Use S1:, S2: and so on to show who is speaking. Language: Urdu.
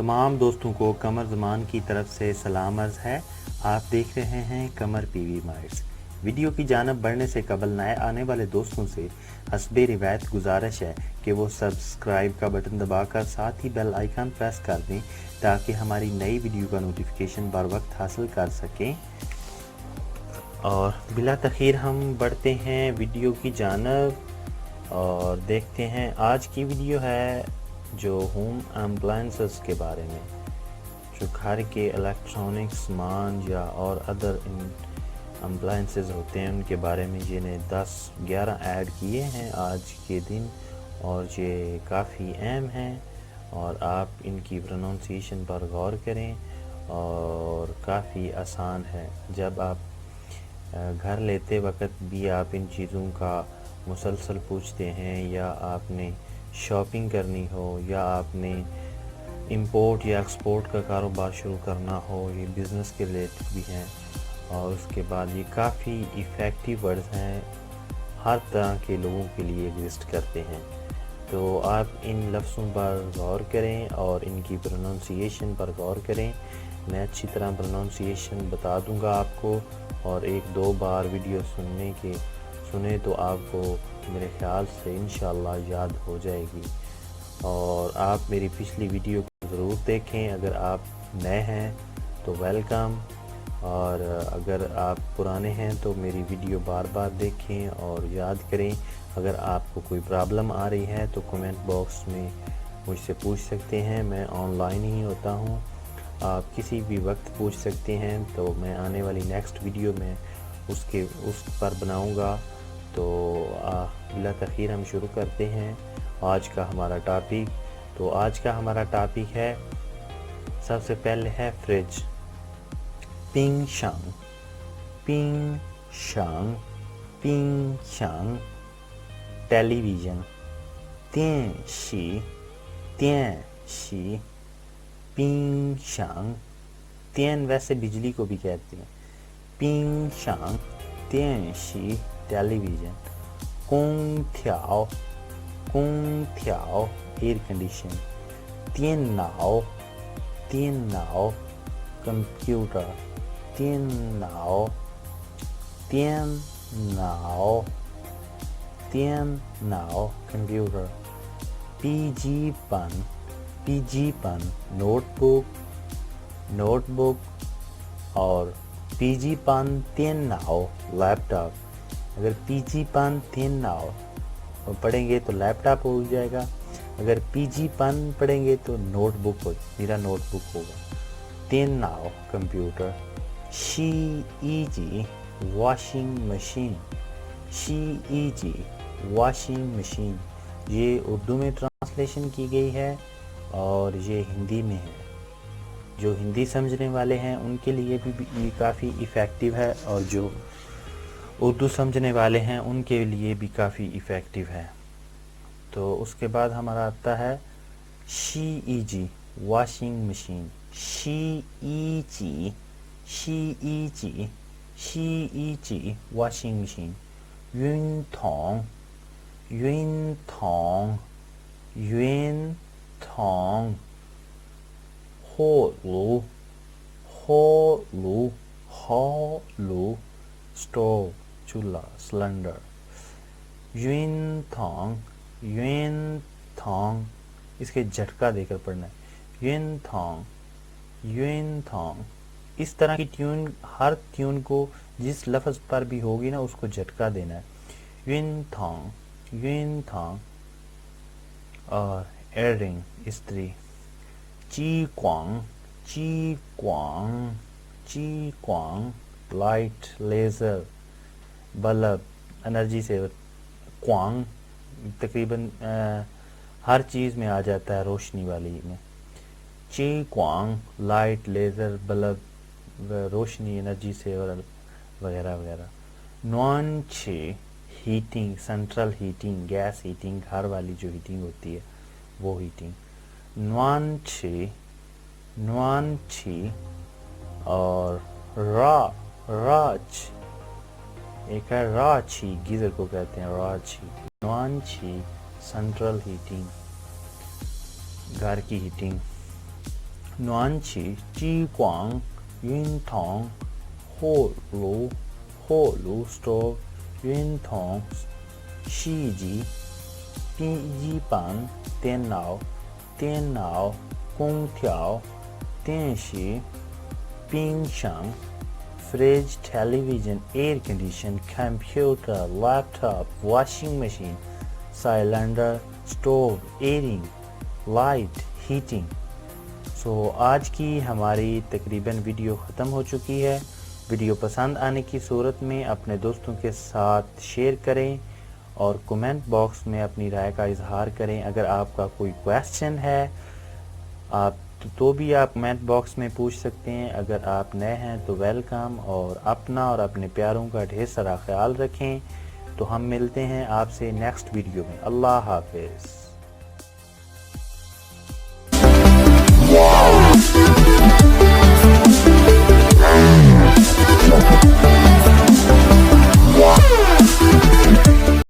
S1: تمام دوستوں کو قمر زمان کی طرف سے سلام عرض ہے۔ آپ دیکھ رہے ہیں قمر پی وی مائرز۔ ویڈیو کی جانب بڑھنے سے قبل نئے آنے والے دوستوں سے حسب روایت گزارش ہے کہ وہ سبسکرائب کا بٹن دبا کر ساتھ ہی بیل آئیکن پریس کر دیں تاکہ ہماری نئی ویڈیو کا نوٹیفیکیشن بر وقت حاصل کر سکیں۔ اور بلا تاخیر ہم بڑھتے ہیں ویڈیو کی جانب اور دیکھتے ہیں آج کی ویڈیو ہے جو ہوم اپلائنسز کے بارے میں، جو گھر کے الیکٹرانک سامان یا اور ادر اپلائنسز ہوتے ہیں ان کے بارے میں جنہیں 10-11 ایڈ کیے ہیں آج کے دن، اور یہ کافی اہم ہیں اور آپ ان کی پروننسیشن پر غور کریں اور کافی آسان ہے۔ جب آپ گھر لیتے وقت بھی آپ ان چیزوں کا مسلسل پوچھتے ہیں یا آپ نے شاپنگ کرنی ہو یا آپ نے امپورٹ یا ایکسپورٹ کا کاروبار شروع کرنا ہو، یہ بزنس کے ریلیٹڈ بھی ہیں اور اس کے بعد یہ کافی ایفیکٹیو ورڈز ہیں، ہر طرح کے لوگوں کے لیے ایگزسٹ کرتے ہیں۔ تو آپ ان لفظوں پر غور کریں اور ان کی پروننسیشن پر غور کریں۔ میں اچھی طرح پروننسیشن بتا دوں گا آپ کو، اور 1-2 بار ویڈیو سنیں تو آپ کو میرے خیال سے انشاءاللہ یاد ہو جائے گی۔ اور آپ میری پچھلی ویڈیو کو ضرور دیکھیں، اگر آپ نئے ہیں تو ویلکم، اور اگر آپ پرانے ہیں تو میری ویڈیو بار بار دیکھیں اور یاد کریں۔ اگر آپ کو کوئی پرابلم آ رہی ہے تو کمنٹ باکس میں مجھ سے پوچھ سکتے ہیں، میں آن لائن ہی ہوتا ہوں، آپ کسی بھی وقت پوچھ سکتے ہیں، تو میں آنے والی نیکسٹ ویڈیو میں اس پر بناؤں گا۔ تو بلا تاخیر ہم شروع کرتے ہیں آج کا ہمارا ٹاپک۔ تو آج کا ہمارا ٹاپک ہے، سب سے پہلے ہے فریج، پنگ شانگ، پنگ شانگ، پنگ شانگ۔ ٹیلی ویژن، تین شی، تین شی، پنگ شانگ۔ تین ویسے بجلی کو بھی کہتے ہیں۔ پنگ شانگ، تین شی، ٹیلی ویژن۔ کونگ تھیاؤ، کونگ تھیاؤ، ایئر کنڈیشن۔ تین ناؤ، تین ناؤ، کمپیوٹر۔ تین ناؤ، تین ناؤ، تین ناؤ، کمپیوٹر۔ پی جی پن، پی جی پن، نوٹ بک، نوٹ بک۔ اور پی جی پن تین ناؤ، لیپ ٹاپ۔ اگر پی جی پن تین ناؤ پڑھیں گے تو لیپ ٹاپ ہو جائے گا، اگر پی جی پن پڑھیں گے تو نوٹ بک میرا نوٹ بک ہوگا۔ تین ناؤ، کمپیوٹر۔ شی ای جی، واشنگ مشین، شی ای جی، واشنگ مشین۔ یہ اردو میں ٹرانسلیشن کی گئی ہے اور یہ ہندی میں ہے۔ جو ہندی سمجھنے والے ہیں ان کے لیے بھی کافی ایفیکٹیو ہے، اور جو اردو سمجھنے والے ہیں ان کے لیے بھی کافی ایفیکٹیو ہے۔ تو اس کے بعد ہمارا آتا ہے شی ای جی، واشنگ مشین۔ شی ای جی، شی ای جی، شی ای جی، واشنگ مشین۔ یون تھونگ، یون تھونگ، یون تھونگ۔ ہو لو، ہو لو، ہو لو، اسٹوو، چولہا، سلنڈر۔ یون تھونگ، یون تھونگ۔ اس کے جھٹکا دے کر پڑھنا ہے، یون تھونگ، یون تھونگ۔ اس طرح کی ٹیون، ہر ٹیون کو جس لفظ پر بھی ہوگی نا اس کو جھٹکا دینا ہے، یون تھونگ، یون تھونگ۔ اور ایئر رنگ، استری۔ چی کوانگ، چی کوانگ، چی کوانگ۔ Light, laser, bulb, energy saver. کوانگ تقریباً ہر چیز میں آ جاتا ہے، روشنی والی میں۔ چی کوانگ، لائٹ، لیزر، بلب، روشنی، انرجی سیور وغیرہ وغیرہ۔ نوان چھ، heating, central heating, gas heating, گھر والی جو ہیٹنگ ہوتی ہے وہ ہیٹنگ۔ نوان چھ، نوان چھ۔ اور راچ، ایک ہے راچھی، گیزر کو کہتے ہیں راچھی۔ نوان چھ، سینٹرل ہیٹنگ، گھر کی heating. 暖气、激光、运动、火炉 stove、运动、洗衣机、笔记本、电脑、空调、电视、冰箱、fridge, television, air condition, computer, laptop, washing machine, cylinder, stove, airing, light, heating. آج کی ہماری تقریباً ویڈیو ختم ہو چکی ہے. ویڈیو پسند آنے کی صورت میں اپنے دوستوں کے ساتھ شیئر کریں اور کومنٹ باکس میں اپنی رائے کا اظہار کریں. اگر آپ کا کوئی کویسچن ہے تو بھی آپ کمنٹ باکس میں پوچھ سکتے ہیں. اگر آپ نئے ہیں تو ویلکم، اور اپنا اور اپنے پیاروں کا ڈھیر سارا خیال رکھیں. تو ہم ملتے ہیں آپ سے نیکسٹ ویڈیو میں. اللہ حافظ.